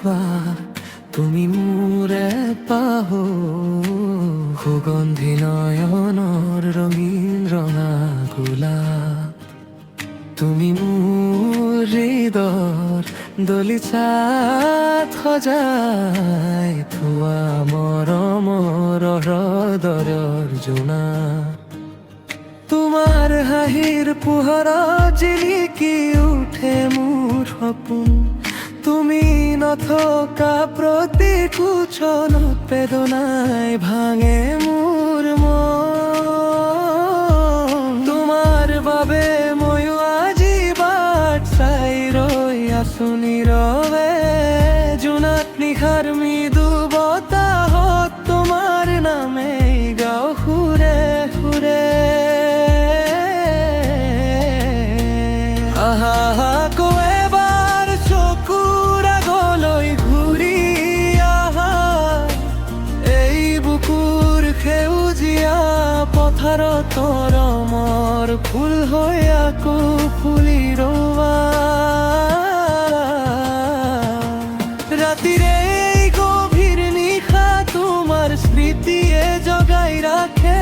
এবাৰ তুমি মোৰে পাহো সুগন্ধি নয়নৰ ৰঙীন ৰঙা গোলাপ তুমি মোৰ হৃদয়ৰ দলিচাত সজাই থোৱা মৰমৰ হৃদয়ৰ জোনা তোমাৰ হাঁহিৰ পোহৰত জিলিকি উঠে মোৰ সপোন তুমি নথকা প্ৰতিটো ক্ষণত বেদনাই ভাঙে মোৰ মন তোমাৰ বাবে ময়ো আজি বাট চাই ৰৈ আছো নীৰৱে জোনাত নিশাৰ মৃদু বতাহত তোমাৰ নামেই গাওঁ সুৰে সুৰে আহা আকৌ এবাৰ চকুৰ আগলৈ ঘূৰি আহা এই বুকুৰ সেউজীয়া পথাৰত ৰমৰ ফুল হৈ আকৌ ফুলি ৰৱা ৰাতিৰে এই গভীৰ নিশা তোমাৰ স্মৃতিয়ে জগাই ৰাখে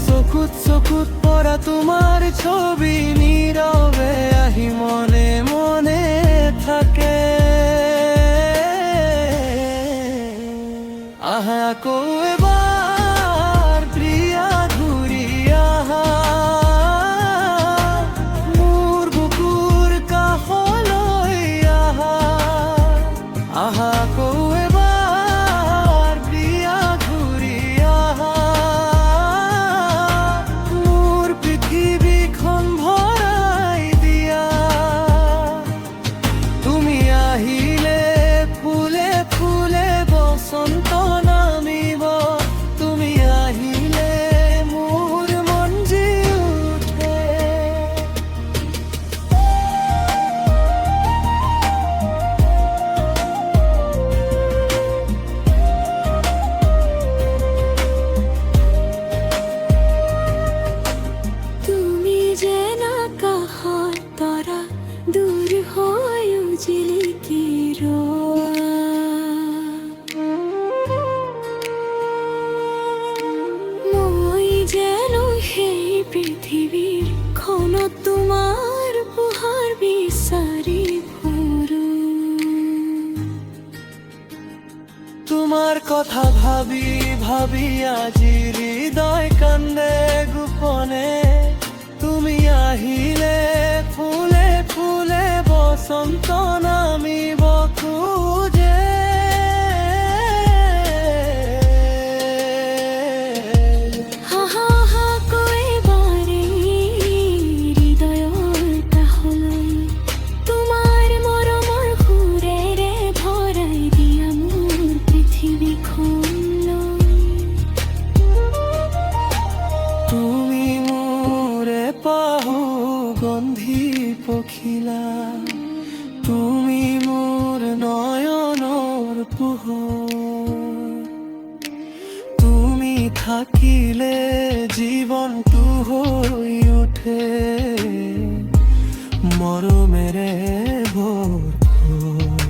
চকুত চকুত পৰা তোমাৰ ছবি নীৰৱে আহি মনে মনে থাকে আহা আকৌ এবাৰ প্ৰিয়া ঘূৰি আহা মোৰ বুকুৰ কাষলৈ আহা আহা আকৌ এবাৰ প্ৰিয়া ঘূৰি আহা মোৰ পৃথিৱীখন ভৰাই দিয়া তুমি আহিলে ফুলে ফুলে বসন্ত নামিব তুমি আহিলে মোৰ মন জি উঠে তুমি যেন আকাশৰ তৰা দূৰ হৈ জিলিকি ৰোৱা মই যেন সেই পৃথিৱীৰ খনত তোমাৰ পোহৰ বিচাৰি ফুৰো তোমাৰ কথা ভাবি ভাবি আজি হৃদয় কান্দে গোপনে তুমি আহিলে ফুলে ফুলে বসন্ত নামিব খোজে হাহা হাকৈ বাৰে হৃদয়ৰ কাষলৈ তোমাৰ মৰমৰ সুৰেৰে ভৰাই দিয়া মোৰ পৃথিৱীখনলৈ তুমি মোৰে পাহো গন্ধি পখিলা তুমি মোৰ নয়নৰ পোহৰ তুমি থাকিলে জীৱনটো হৈ উঠে মৰমেৰে ভৰপূৰ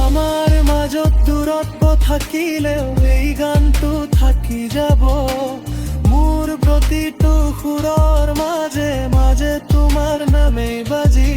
আমাৰ মাজত দূৰত্ব থাকিলেও এই গানটো থাকি যাব মোৰ প্ৰতিটো সুৰৰ মাজে মাজে তোমাৰ নামেই বাজি